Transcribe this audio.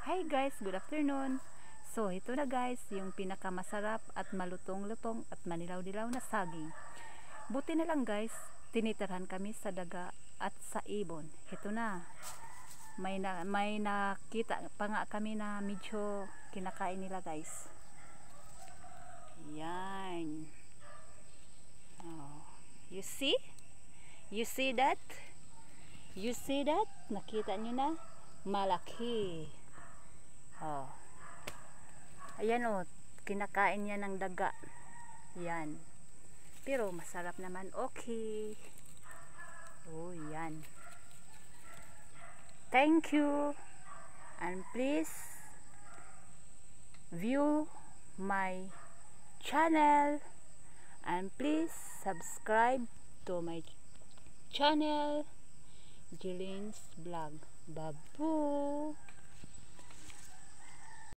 Hi guys, good afternoon. So ito na guys, yung pinakamasarap at malutong-lutong at manilaw-dilaw na saging. Buti na lang guys, tinitirhan kami sa daga at sa ibon. Ito na. May nakita pa nga kami na medyo kinakain nila guys. Yan. Oh, you see? You see that? You see that? Nakita nyo na? Malaki. Oh. Ayan o, kinakain niya ng daga. Yan. Pero masarap naman. Okay. Oh, yan. Thank you. And please view my channel. And please subscribe to my channel, Jillian's Vlog. Babu.